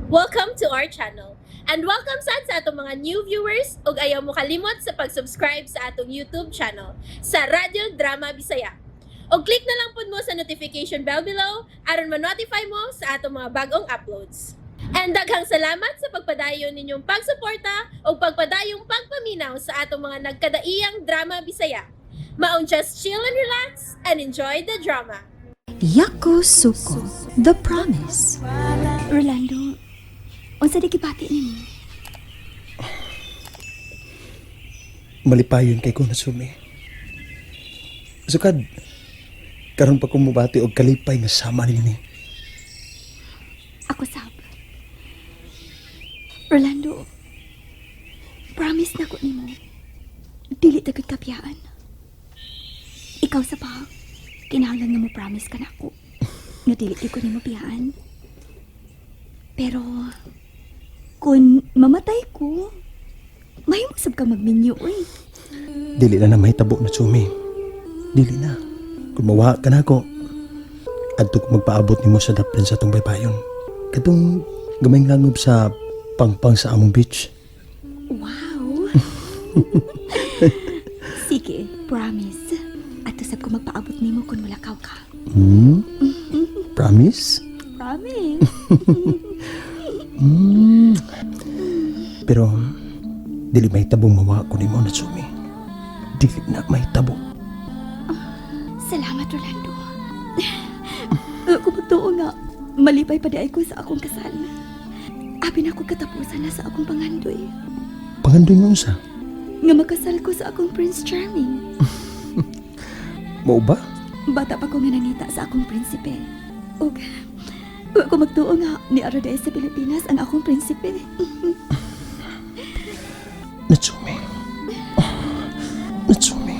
Welcome to our channel. And welcome sa atong mga new viewers ug ayaw mo kalimot sa pag-subscribe sa atong YouTube channel sa Radio Drama Bisaya. O click na lang pud mo sa notification bell below aron ma-notify mo sa atong mga bagong uploads. And daghang salamat sa pagpadayon ninyong pagsuporta o pagpadayong pagpaminaw sa atong mga nagkadaiyang Drama Bisaya. Maong just chill and relax and enjoy the drama. Yakusuko, The Promise. Rolando, unsa di gibati nimo? Malipayon kay ko na sumi. Sukad, karon pa kumubati og kalipay nga sama nini. Ako sab. Rolando, promise na ko nimo. Dili ta gid kapyaan. Ikaw sa pa, kinahanglan nga mo promise ka na ako. Nga dili gid ko nimo piyaan. Pero kung mamatay ko, may masab ka magminyo, uy. Dili na mahitabo na sumi. Dili na. Kung mawa ka na ako, adto ko magpaabot nimo sa daplin sa tong baybayon. Katong gamayng langob sa pangpang sa among beach. Wow! Sige, promise. At usap ko magpaabot nimo kung mulakaw ka. Promise? Promise. Pero dili mahitabo mawa ko nimo na sumi. Dili na mahitabo. Salamat, Rolando. Ako magtuo nga, malipay pa di ay ko sa akong kasal. Abi na ako katapusan na sa akong pangandoy. Pangandoy mo sa? Nga makasal ko sa akong Prince Charming. Mao ba? Bata pa ko nga nangita sa akong prinsipe. Ug ako magtuo nga ni Araday sa Pilipinas ang akong prinsipe. Natsumi. Natsumi.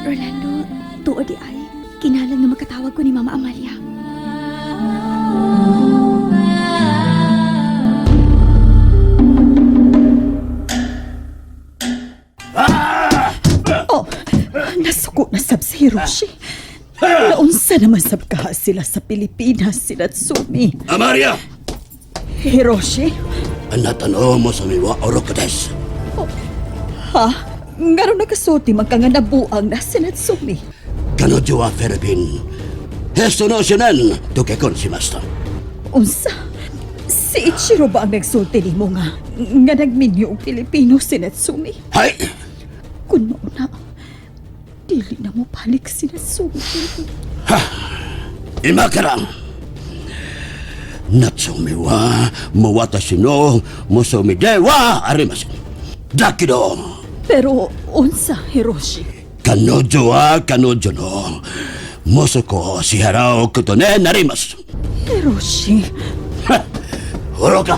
Rolando, tuo di ay. Kinahanglan nga makatawag ko ni Mama Amalia. Oh, nasuko na sab si Hiroshi. Naunsa naman sab kaha sila sa Pilipinas, sila Tsumi. Amaria! Hiroshi? Anatano mo sa miwa Orokodes. Ha? Ngaro nakasulti magkanganabuang na sila Tsumi. Kanojo wa Philippine. Hesto no sinan, tukekon si Master. Unsa? Si Ichiro ba ang nagsulti ni mo nga nagminyo ang Pilipino sila Tsumi? Hay! Kung mauna, dili na mo balik sila Tsumi. Imakarang! Natsumiwa, mawatashi no, musumidewa, arimasu. Dakido! Pero unsa, Hiroshi? Kanojo wa kanojo no, musuko si harao kutone narimasu. Hiroshi, Oroka!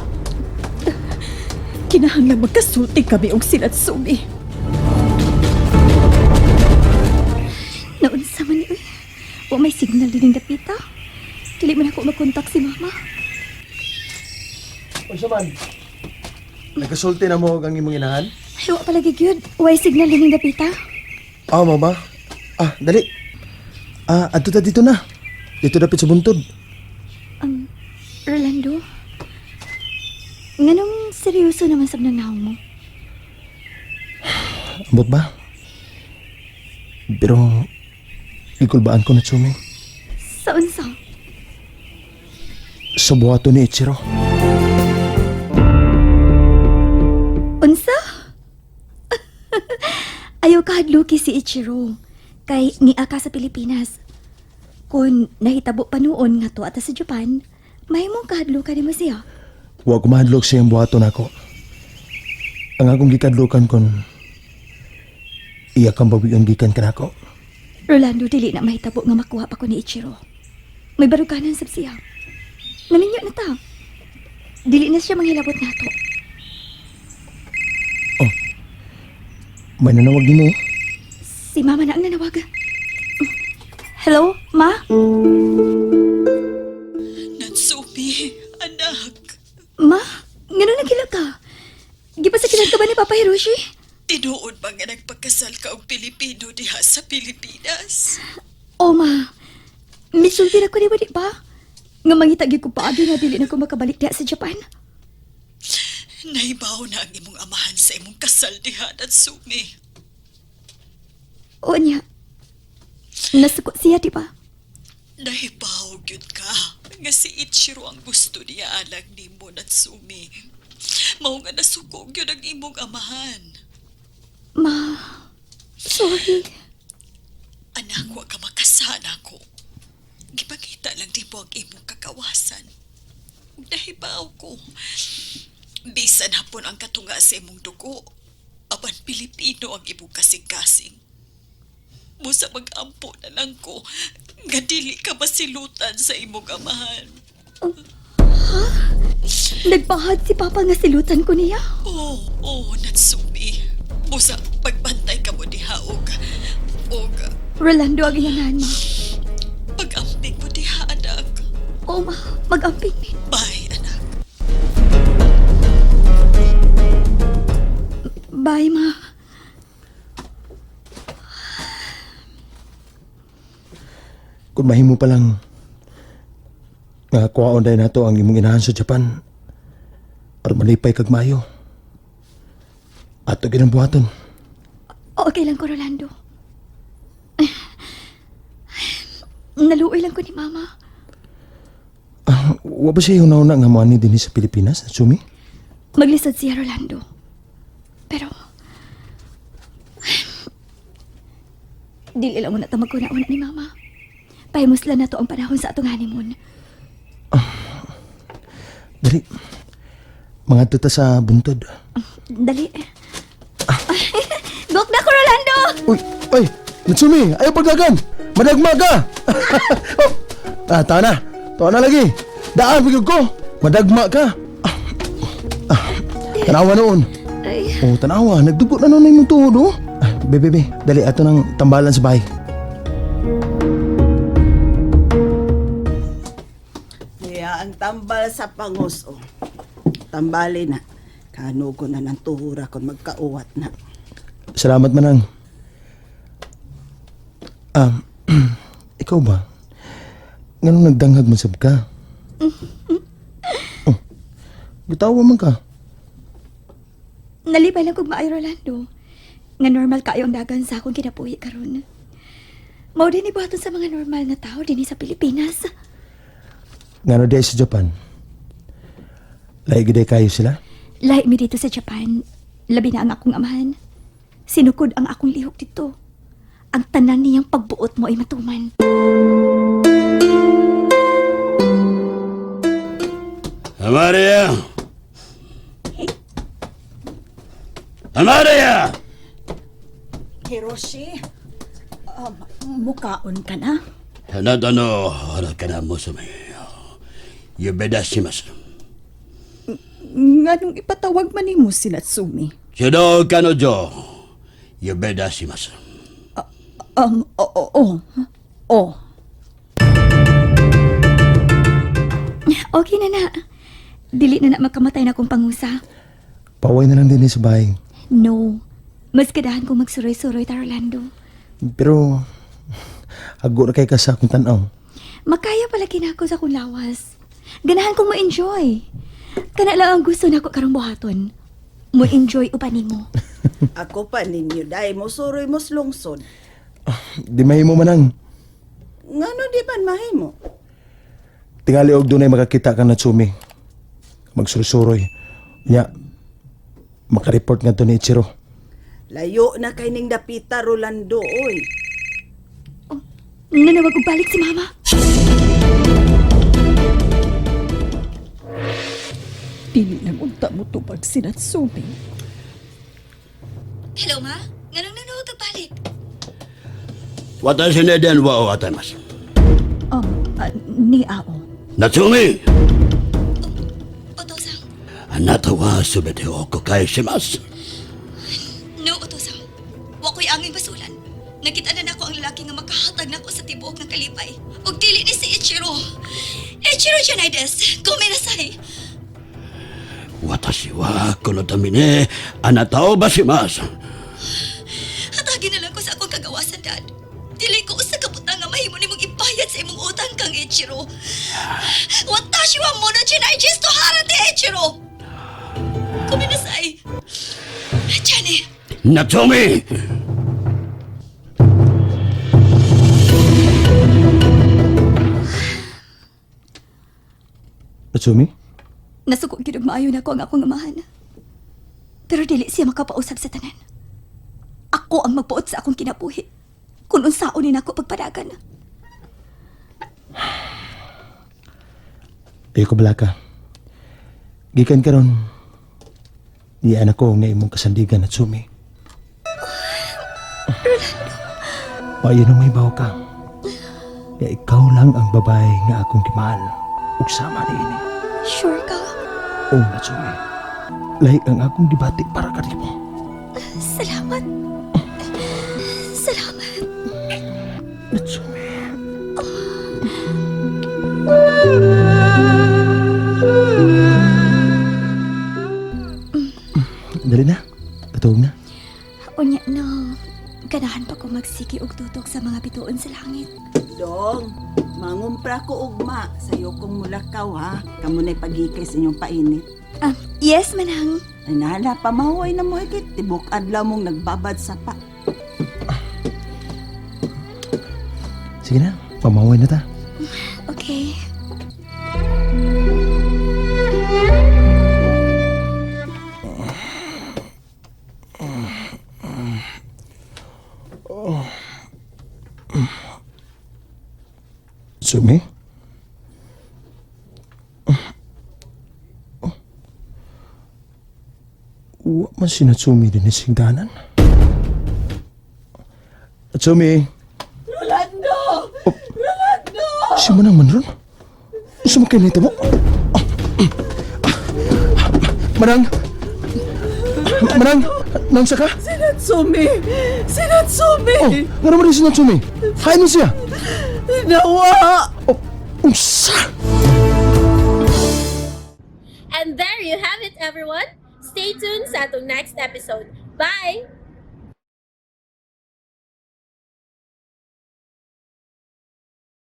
kinahanglan magkasulti kami og sila Tsumi. Naunsa man ni, uy. O may signal din ng dapita. Dili man ako makontak si Mama. Unsa man? Nagkasulti na mo ang imong inahan? Ay, wa palagi gyud. Way signal din ng dapita. Mo ba? Dali. Adto ta dito na. Dito dapit sa buntod. Rolando, nganong seryoso naman sa nanahong mo? Ambot ba? Pero ikulbaan ko na Tsumi. Sa unsa? Sa buhato ni Ichiro. Unsa? Ayaw kahadluki si Ichiro. Kay niya ka sa Pilipinas. Kung nahitabo pa noon nga to ata sa Japan, may mong kahadlukan ni mo siya. Wa ko mahadlok siyang buhato na ako. Ang akong gikadlukan kon iya kang bawiyon gikan ka na ako. Rolando, dili na mahitabo nga makuha pa ko ni Ichiro. May baruganan sab siya. Naminyo na ta. Dili na siya manghilabot nato. May nanawag din mo. Si Mama na ang nanawaga. Hello, Ma? Natsumi, anak. Ma? Ngano nagila ka? Gipasakilan ka ba ni Papa Hiroshi? Tinuod ba nga nagpagkasal ka og Pilipino diha sa Pilipinas? O, Ma. Misulti na ko ni ba? Nga mangitagi ko paagi nga dili na ko makabalik diha sa Japan. Nahibaw na ang imong amahan sa imong kasal diha at sumi. O niya, nasuko siya, di ba? Nahibaw gyud ka nga si Ichiro ang gusto niya alang nimo Natsumi. Mao nga nasuko gyud ang imong amahan. Ma, sorry. Anak, wa ka makasana ko. Gipakita lang di mo ang imong kakawasan. Ug nahibaw ko. Bisan hapon ang katunga sa imong dugo, apan Pilipino ang imong kasing-kasing. Musa mag-ampo na lang ko nga dili ka masilutan sa imong amahan. Nagpahad si Papa nga silutan ko niya. Oo, Natsumi. Musa, pagbantay ka mo diha og Rolando ang iyangan, ma. pag-amping mo diha, anak. O, ma, mag-amping min. Bye, anak. Bye, ma. Kung mahimo pa lang nga kuwaon dahil nato ang imong inahan sa Japan aron malipay kag mayo. Ato ginambuhaton. Okay lang ko, Rolando. Naluoy lang ko ni Mama. Wa ba siya una nga moani dinhi sa Pilipinas, Natsumi? Maglisod siya, Rolando. Pero, dili lang muna ta magkuna-una ni Mama. Pahimusla na to ang panahon sa atong honeymoon. Dali. Mga tuta sa buntod. Dali. Gok na ko, Rolando! Uy, Natsumi, ayaw pagdagan. Madagma ka. Tawa na. Tawa na lagi. Daan, bigog ko. Madagma ka. Tanawa noon. Ay, Tanawa. Nagdugo na noon na yung tuhod, oh. Bebe, dali. Ato ng tambalan sa bahay. Kaya ang tambal sa panguso. Tambali na. Kanugo na ng tuhura kung magkauwat na. Salamat manang. Ikaw ba? Nganong nagdanghag man sab ka? Gitawa man ka. nalipay lang kong maayo, Rolando. Nga normal kayo ang dagan sa akong kinapuhi karon. Mao din ibuhaton sa mga normal na tao din sa Pilipinas. Ngano di sa Japan? Lahi giday kayo sila? Lahi mi dito sa Japan, labi na ang akong amahan. Sinukod ang akong lihok dito. Ang tanan niyang pagbuot mo ay matuman. Amaria! Amaria! Hiroshi, mukaon ka na? Hanadano, hara ka na mo sa may. Yubeda shimasu. Nganong ipatawag man nimo si Natsumi? Shido kanojo. Yubeda shimasu. Oo. Okay na na. Dili na makamatay na akong pangusa. Paway na lang din sa bahay. No. Mas kadahan kong magsuroy-suroy ta, Rolando. Pero, hago na kay ka sa akong tanaw. Makaya pala kinako sa akong lawas. Ganahan kong ma-enjoy. Kana lang ang gusto na ako karong buhaton. Mo-enjoy uban nimo. Ako pa ninyo, dahil mo suroy mo slungsod. Di mahimo manang. Ngano di man mahimo? Tingali og dunay makakita ka Natsumi. Magsusuroy. Nya, makareport nga to ni Ichiro. Layo na kay ning dapita, Rolando, oy. Nanawag og balik si Mama. Dili lang unta mo tupag si Natsumi. Hello, Ma? Nganong nanawag og balik? Watashi ne denwa o ataimasu. Ni Ao. Natsumi! Otosan. Anata wa subete o kokai shimasu. No, Otosan. Wa ko'y angin basulan. Nakita na nako ang lalaki nga makahatag nako sa tibuok ng kalipay. Ug dili ni si Ichiro. Ichiro Janaides. Kuminasay. Watashi wa kono tami ne anata o bashimasu. Hatagin na lang ko sa akong kagawasan, Dad. Dili ko sa kabutang nga mahimo ni nimong ibayad sa imong utang kang Ichiro. Watashi wa monochinai desu to harate, Ichiro. Kuminasai. Jenny. Natsumi! Natsumi? Nasuko gyud og maayo na ko ang akong amahan. Pero dili siya makapausab sa tanan. Ako ang magpuot sa akong kinabuhi. Kung unsaon ni nako pagpadagan. Ayo ko balaka. Gikan karon. Diyan ako nga imong kasandigan, Natsumi. Payo na may bawa ka. Kaya ikaw lang ang babae nga akong kimahal. Ug sama ni ini. Sure ka? O Natsumi. Lahi ang akong dibati para kanimo. Salamat. Salamat. Natsumi. Dali na. Katuog na. Unya no. Ganahan pa ko magsigi og tutok sa mga bituon sa langit. Dong, mangumpra ko ugma. Sa'yo kong mulakaw ha. Kamu na'y pagikay sa inyong painit. Yes, manang. Nana, pamahoy na mo ikit. Tibok adlaw mong nagbabad sa pa. Sige na. Pamaway na ta. Okay. Natsumi? Wa man si Natsumi din sa singdanan. Natsumi! Rolando! Rolando! Si Manang man ron? Gusto mo kayo nito mo? Manang! Manang! Nang saka? Sinatsumi! Sinatsumi! Oh, nga naman rin si Natsumi. Hain mo siya. Nawa! Oh, unsa? And there you have it, everyone. Stay tuned sa atong next episode. Bye!